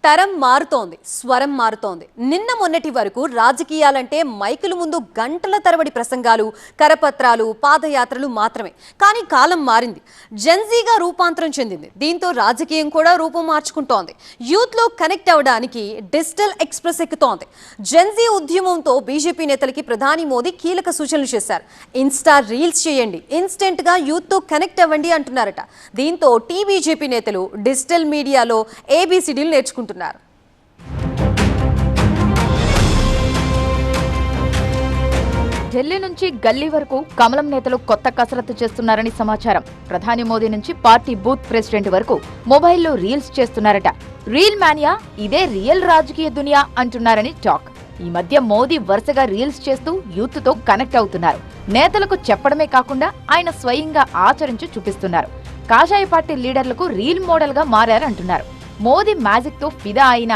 తరం మారుతోంది, స్వరం మారుతోంది. నిన్న మొన్నటి వరకు రాజకీయాలంటే మైకుల ముందు గంటల తరబడి ప్రసంగాలు, కరపత్రాలు, పాదయాత్రలు మాత్రమే. కానీ కాలం మారింది, జెన్జీగా రూపాంతరం చెందింది. దీంతో రాజకీయం కూడా రూపం మార్చుకుంటోంది. యూత్లో కనెక్ట్ అవ్వడానికి డిజిటల్ ఎక్స్ప్రెస్ ఎక్కుతోంది. జెన్జీ ఉద్యమంతో బీజేపీ నేతలకి ప్రధాని మోదీ కీలక సూచనలు చేశారు. ఇన్స్టా రీల్స్ చేయండి, ఇన్స్టెంట్గా యూత్తో కనెక్ట్ అవ్వండి అంటున్నారట. దీంతో బీజేపీ నేతలు డిజిటల్ మీడియాలో ఏబీసీడీలు నేర్చుకుంటున్నారు. ఢిల్లీ నుంచి గల్లీ వరకు కమలం నేతలు కొత్త కసరత్తు చేస్తున్నారని సమాచారం. ప్రధాని మోదీ నుంచి పార్టీ బూత్ ప్రెసిడెంట్ వరకు మొబైల్లో రీల్స్ చేస్తున్నారట. రీల్ మానియా ఇదే రియల్ రాజకీయ దునియా అంటున్నారని టాక్. ఈ మధ్య మోదీ వరుసగా రీల్స్ చేస్తూ యూత్ తో కనెక్ట్ అవుతున్నారు. నేతలకు చెప్పడమే కాకుండా ఆయన స్వయంగా ఆచరించి చూపిస్తున్నారు. కాషాయ పార్టీ లీడర్లకు రీల్ మోడల్ గా మారారంటున్నారు. మోదీ మ్యాజిక్ తో ఫిదా అయిన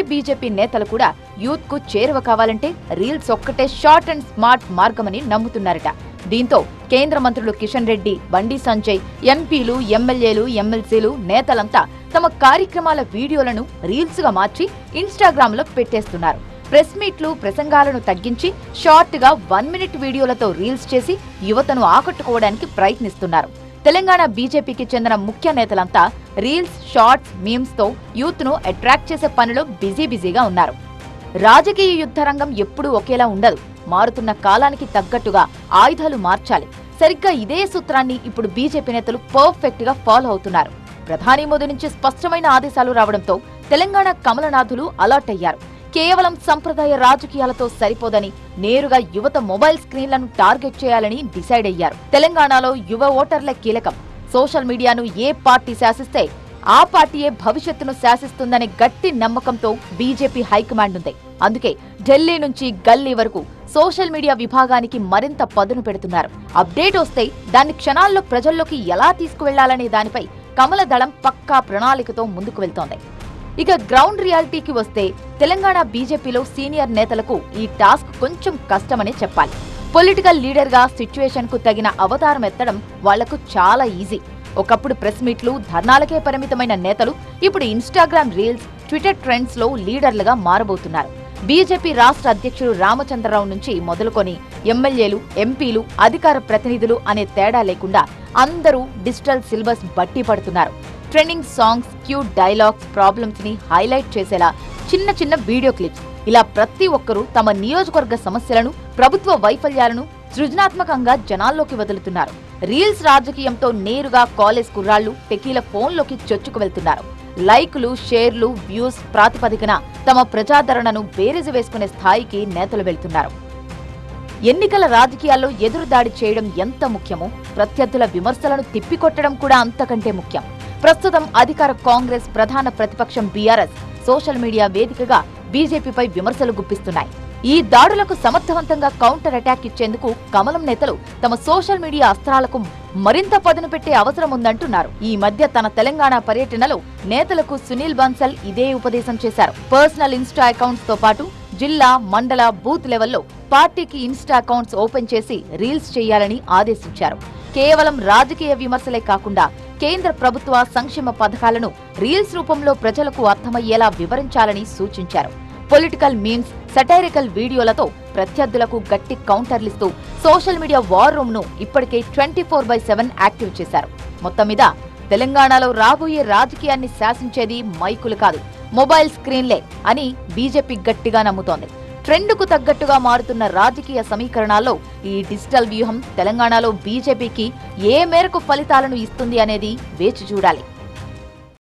బీజేపీ నేతలు కూడా యూత్ కు చేరువ కావాలంటే రీల్స్ ఒక్కటే షార్ట్ అండ్ స్మార్ట్ మార్గమని నమ్ముతున్నారట. దీంతో కేంద్ర మంత్రులు కిషన్ రెడ్డి, బండి సంజయ్, ఎంపీలు, ఎమ్మెల్యేలు, ఎమ్మెల్సీలు నేతలంతా తమ కార్యక్రమాల వీడియోలను రీల్స్ గా మార్చి ఇన్స్టాగ్రామ్ లో పెట్టేస్తున్నారు. ప్రెస్ మీట్లు, ప్రసంగాలను తగ్గించి షార్ట్ గా 1 మినిట్ వీడియోలతో రీల్స్ చేసి యువతను ఆకట్టుకోవడానికి ప్రయత్నిస్తున్నారు. తెలంగాణ బీజేపీకి చెందిన ముఖ్య నేతలంతా రీల్స్, షార్ట్స్, మీమ్స్ తో యూత్ ను అట్రాక్ట్ చేసే పనిలో బిజీగా ఉన్నారు. రాజకీయ యుద్ధరంగం ఎప్పుడూ ఒకేలా ఉండదు. మారుతున్న కాలానికి తగ్గట్టుగా ఆయుధాలు మార్చాలి. సరిగ్గా ఇదే సూత్రాన్ని ఇప్పుడు బీజేపీ నేతలు పర్ఫెక్ట్ గా ఫాలో అవుతున్నారు. ప్రధాని మోదీ నుంచి స్పష్టమైన ఆదేశాలు రావడంతో తెలంగాణ కమలనాథులు అలర్ట్ అయ్యారు. కేవలం సంప్రదాయ రాజకీయాలతో సరిపోదని నేరుగా యువత మొబైల్ స్క్రీన్లను టార్గెట్ చేయాలని డిసైడ్ అయ్యారు. తెలంగాణలో యువ ఓటర్ల కీలకం. సోషల్ మీడియాను ఏ పార్టీ శాసిస్తే ఆ పార్టీయే భవిష్యత్తును శాసిస్తుందనే గట్టి నమ్మకంతో బీజేపీ హైకమాండ్ ఉంది. అందుకే ఢిల్లీ నుంచి గల్లీ వరకు సోషల్ మీడియా విభాగానికి మరింత పదును పెడుతున్నారు. అప్డేట్ వస్తే దాన్ని క్షణాల్లో ప్రజల్లోకి ఎలా తీసుకువెళ్లాలనే దానిపై కమల దళం పక్కా ప్రణాళికతో ముందుకు వెళ్తోంది. ఇక గ్రౌండ్ రియాలిటీకి వస్తే తెలంగాణ బీజేపీలో సీనియర్ నేతలకు ఈ టాస్క్ కొంచెం కష్టమనే చెప్పాలి. పొలిటికల్ లీడర్ గా సిచ్యువేషన్ కు తగిన అవతారం ఎత్తడం వాళ్లకు చాలా ఈజీ. ఒకప్పుడు ప్రెస్ మీట్లు, ధర్నాలకే పరిమితమైన నేతలు ఇప్పుడు ఇన్స్టాగ్రామ్ రీల్స్, ట్విట్టర్ ట్రెండ్స్ లో లీడర్లుగా మారబోతున్నారు. బీజేపీ రాష్ట్ర అధ్యక్షుడు రామచంద్రరావు నుంచి మొదలుకొని ఎమ్మెల్యేలు, ఎంపీలు, అధికార ప్రతినిధులు అనే తేడా లేకుండా అందరూ డిజిటల్ సిలబస్ బట్టి పడుతున్నారు. Trending songs, cute dialogues, problems ని హైలైట్ చేసేలా చిన్న వీడియో క్లిప్స్, ఇలా ప్రతి ఒక్కరూ తమ నియోజకవర్గ సమస్యలను, ప్రభుత్వ వైఫల్యాలను సృజనాత్మకంగా జనాల్లోకి వదులుతున్నారు. రీల్స్ రాజకీయంతో నేరుగా కాలేజ్ కుర్రాళ్లు, టెకీల ఫోన్లోకి చొచ్చుకు వెళ్తున్నారు. లైకులు, షేర్లు, వ్యూస్ ప్రాతిపదికన తమ ప్రజాదరణను బేరీజు వేసుకునే స్థాయికి నేతలు వెళ్తున్నారు. ఎన్నికల రాజకీయాల్లో ఎదురుదాడి చేయడం ఎంత ముఖ్యమో ప్రత్యర్థుల విమర్శలను తిప్పికొట్టడం కూడా అంతకంటే ముఖ్యం. ప్రస్తుతం అధికార కాంగ్రెస్, ప్రధాన ప్రతిపక్షం బీఆర్ఎస్ సోషల్ మీడియా వేదికగా బీజేపీపై విమర్శలు గుప్పిస్తున్నాయి. ఈ దాడులకు సమర్థవంతంగా కౌంటర్ అటాక్ ఇచ్చేందుకు కమలం నేతలు తమ సోషల్ మీడియా అస్త్రాలకు మరింత పదును పెట్టే అవసరం ఉందంటున్నారు. ఈ మధ్య తన తెలంగాణ పర్యటనలో నేతలకు సునీల్ బన్సల్ ఇదే ఉపదేశం చేశారు. పర్సనల్ ఇన్స్టా అకౌంట్స్ తో పాటు జిల్లా, మండల, బూత్ లెవెల్లో పార్టీకి ఇన్స్టా అకౌంట్స్ ఓపెన్ చేసి రీల్స్ చేయాలని ఆదేశించారు. కేవలం రాజకీయ విమర్శలే కాకుండా కేంద్ర ప్రభుత్వ సంక్షేమ పథకాలను రీల్స్ రూపంలో ప్రజలకు అర్థమయ్యేలా వివరించాలని సూచించారు. పొలిటికల్ మీమ్స్, సటైరికల్ వీడియోలతో ప్రత్యర్థులకు గట్టి కౌంటర్లిస్తూ సోషల్ మీడియా వార్ రూమ్ ను ఇప్పటికే 24/7 యాక్టివ్ చేశారు. మొత్తం మీద తెలంగాణలో రాబోయే రాజకీయాన్ని శాసించేది మైకులు కాదు, మొబైల్ స్క్రీన్లే అని బీజేపీ గట్టిగా నమ్ముతోంది. ట్రెండ్కు తగ్గట్టుగా మారుతున్న రాజకీయ సమీకరణాల్లో ఈ డిజిటల్ వ్యూహం తెలంగాణలో బీజేపీకి ఏ మేరకు ఫలితాలను ఇస్తుంది అనేది వేచి చూడాలి.